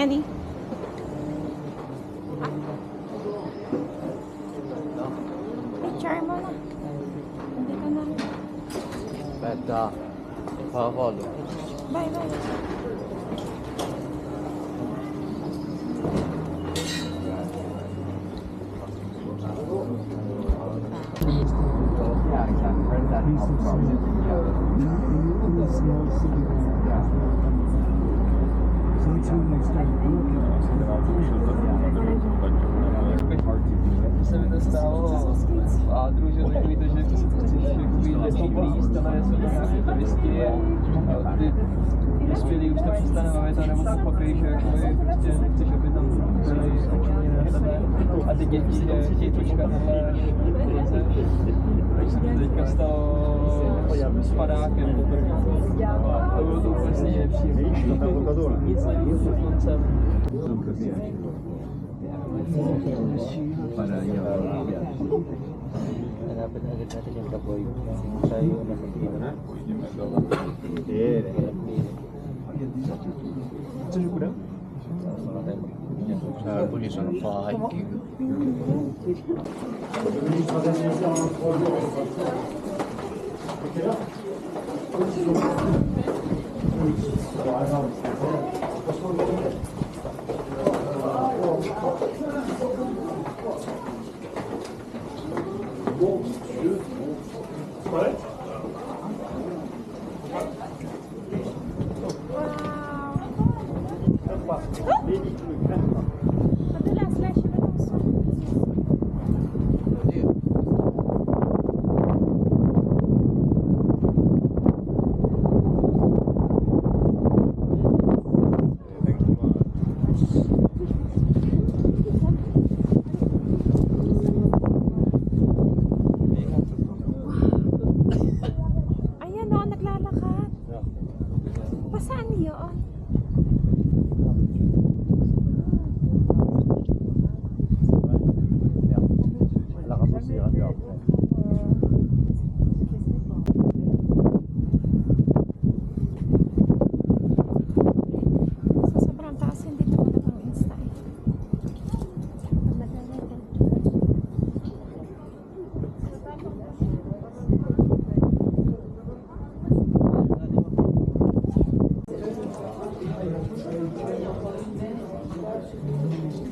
Kenny. Picture mo na. Hindi ka na. Vänta. Vad var det? Bye, bye. Se mi dostalo a družili takový to, že takový líst, ale jsou to nějaké turistky a ty dospělí už to přestane bavit a nebo to pochopí, že jakoby prostě nechceš, aby tam byli očení na tebe a ty děti, že chtějí počkat na lize. Takže se to teďka stalo s padákem poprvé. To bylo to úplně nejlepší. Nic nevíc s koncem. Hanapin agad natin yung kaboy. Siya yung nasa Police on fire. Madalas lang siya natapos. Ayan o, naglalakad. Pasaan yun? Sa sobrang taas, hindi ito malagang insta eh.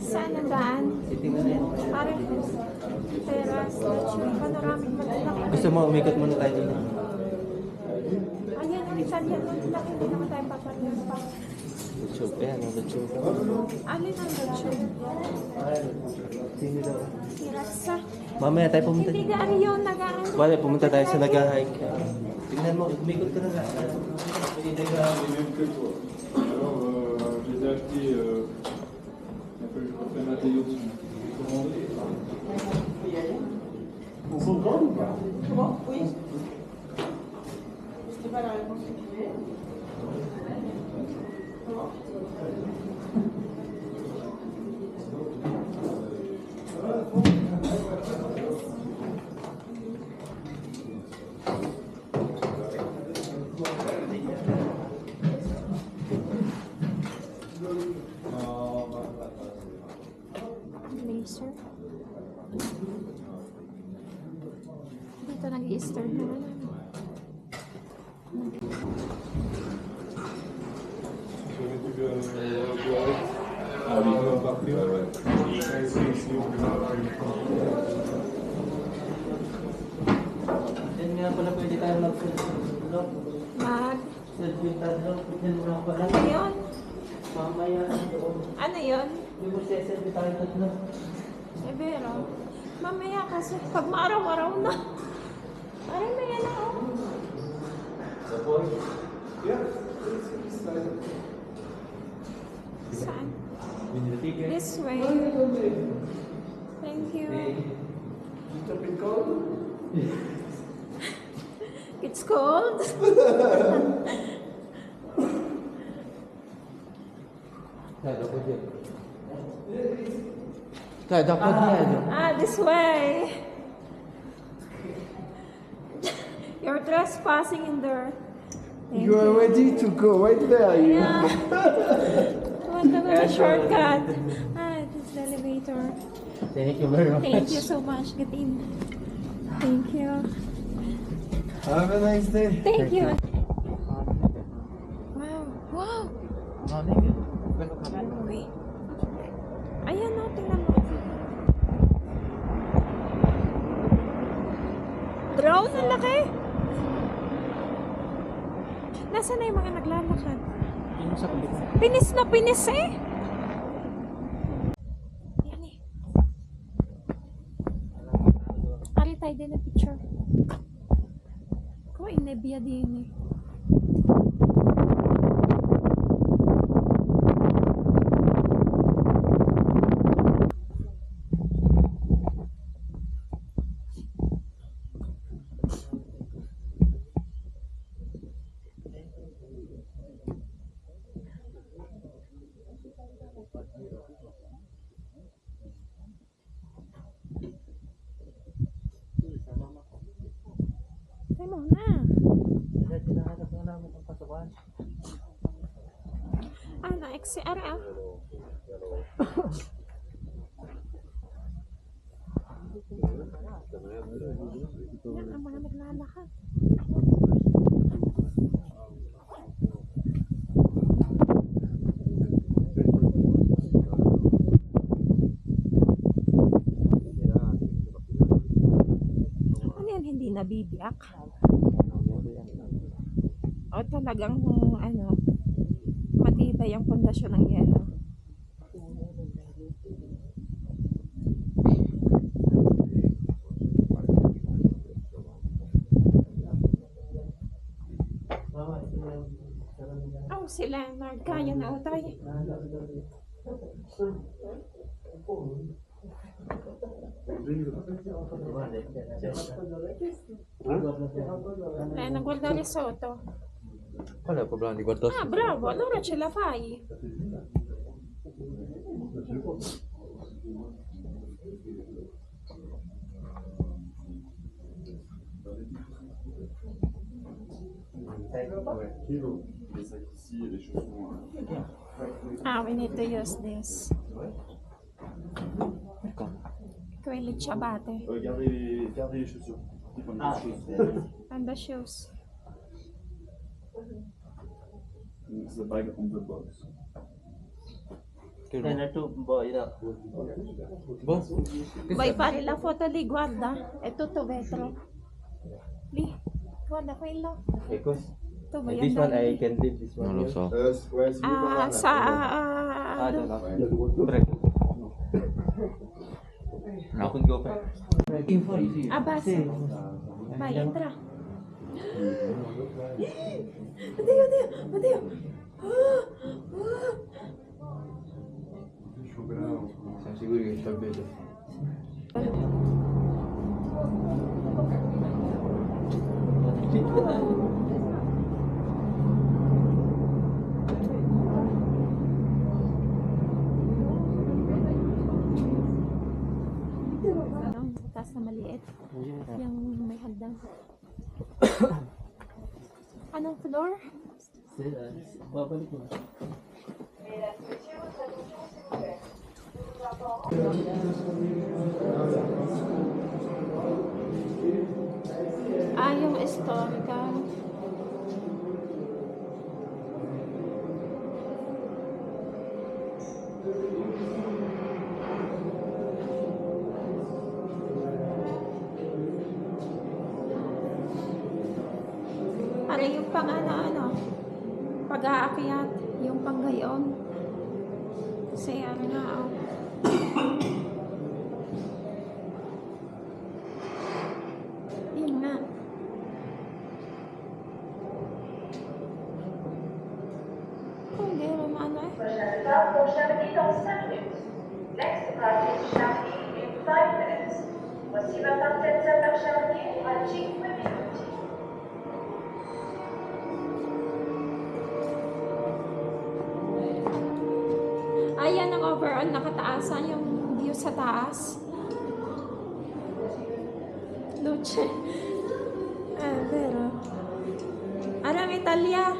Saan ang daan? Parang teras, panoramic malaki. Gusto mo umikot muna tayo dito? Ayan, ang Italian nun, laki, hindi naman tayo paparyas pa. YouTube. Ayan, ang YouTube. Alin ang lechon? Sino daw? Tiratsa. Mamaya tayo pumunta. Hindi gari yun, nag-aano. Wala, pumunta tayo sa nag-hike. Tingnan mo, umikot ka na nga. Les mêmes que toi. Alors, je les ai achetés. Il a fallu que je reprenne la taille au-dessus. J'ai commandé. On s'en parle ou pas? Comment? Oui. C'était pas la réponse que tu voulais. Comment? Laser. Dito nag-Easter na. Ah oui, parfait. Yan nga pala pwede tayo mag-selfie. Mag. Selfie tayo. Yan nga pala. Ano yun? Mamaya. Ano yun? Hindi mo selfie tayo tatlo. Eh, pero, mamaya kasi pag maaraw-araw na. Parang may yan ako. Saan? This way. Thank you. It's cold. Kaya dapat yan. Ah, this way. You're trespassing in there. Thank You are you. ready to go right there. You. Yeah. want the shortcut. Ah, this is the elevator. Thank you very much. Thank you so much, get in. Thank you. Have a nice day. Thank you. Wow. Wow. Wait. Ayan o, tingnan mo. Drone, ang laki. Nasaan na yung mga naglalakad? Yung sa kabila. Pinis na pinis eh. Yan eh. Ari tayo din ng picture. Ko, inebya din eh. Tayo mo na. Tinahanap na namin ang pasukan. Ah, na-XCR ah. Yan ang mga naglalakad. Ano yan, hindi nabibiyak? O talagang ano, matibay ang pundasyon ng yelo. Oh, si Leonard, kaya na utay. Leonard, guarda lì sotto. Qual è il problema di guardare? Ah, bravo, allora ce la fai. Les sacs ici et les chaussons. Ah, we need to use this. Quelli ciabatte. Gardez les chaussures. And the shoes. It's the bag on the box. Vuoi fare la foto lì? Guarda, è tutto vetro. Lì, guarda quello. Tu vuoi This one andare? I can leave this one. Non lo so. Ouais, c'est Ah, sa... Ah, no, no. Prego. No. Could go back. Ah, basta. Vai, entra. Oddio, oddio, oddio. Siamo sicuri che c'è il vetro? Ano, sa taas na maliit. Yung may hagdan. Anong floor? Babalik mo. Ah, yung historical. Para yung pang ano, pag-aakyat, yung panggayon. Kasi ano na, oh. Yun nga. Kung di naman ano eh. Prochaine étape pour Chamonix dans 5 minutes. Next departure Chamonix in 5 minutes. Prossima partenza per Chamonix tra 5 minuti. Ayan ang overall nakataasan yung view sa taas. Luce. Pero. Alam Italia.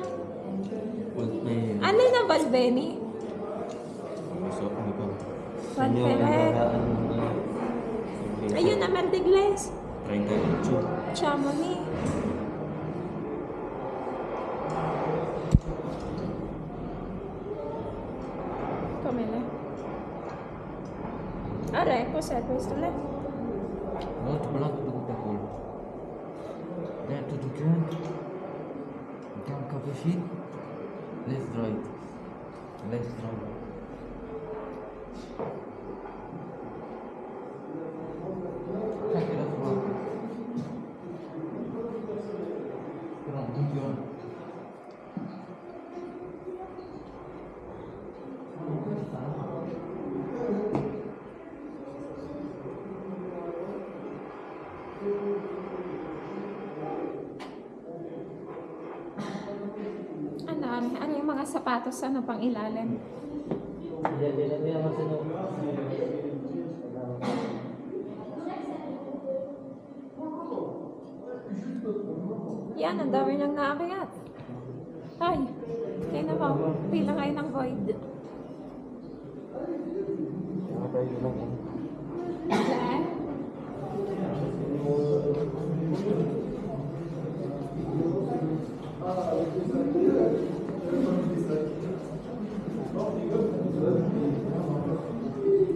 Ano na Balbeni? Juan inyo, Ferrer. ang Ayun na, Merdigles. 38. Chamonix. Camila. Are, cos'è questo? Lei? L'altro pelato dopo da quello. Detto tu can. Can cappuccino. Let's right. Let's right. Check it out. Però non funziona. Ano yung mga sapatos, ano pang ilalim? Yan, ang dami niyang naakyat. Ay, kaya naman, pila kayo ng void. Len?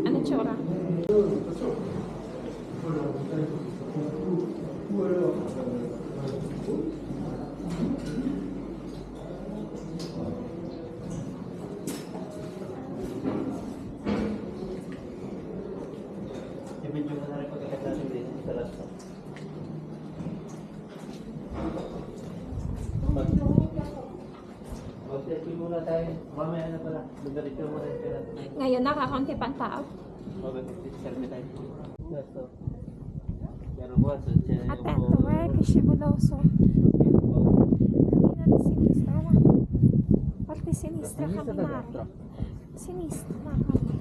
Ano tsura? I-video mo na rin pagkakat natin din sa laptop. Selfie muna tayo. Mamaya na pala. Lugarit mo rin kaya natin. Ngayon, nakakaunti pang tao. Selfie tayo. Pero bukas, Attento, che scivoloso. Cammina da sinistra, va. Parte sinistra, camminare. Sinistra, no, guarda.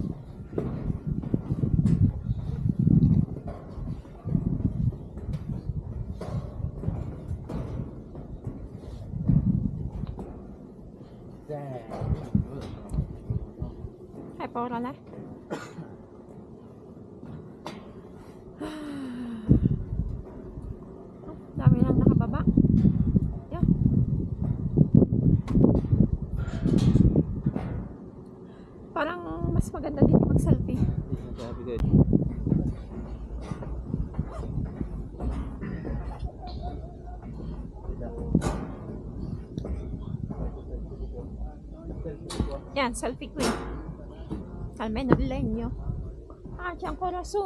Hai paura, ne? Dami lang nakababa. Yan. Parang mas maganda din mag-selfie. Yan, selfie queen. Almeno il legno. Ah, c'è ancora su.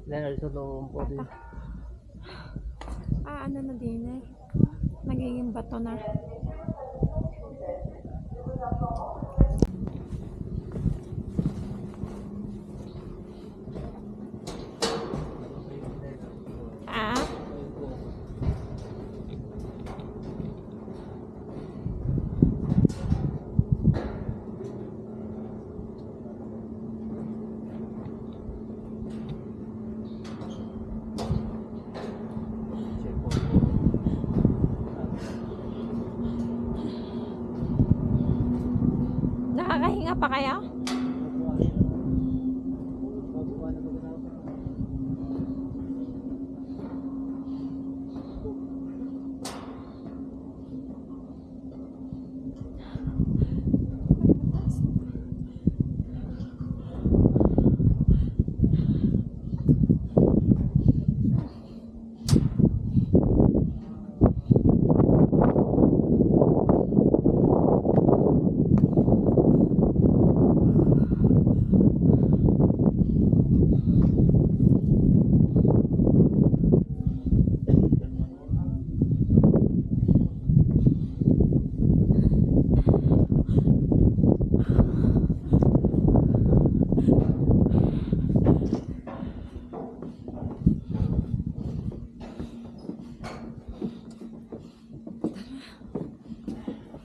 Dahil sono un po' di... Ah, ano na din eh. Nagiging bato na. Ah? Nakakahinga pa kaya?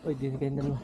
Uy, di na kayong dalawa.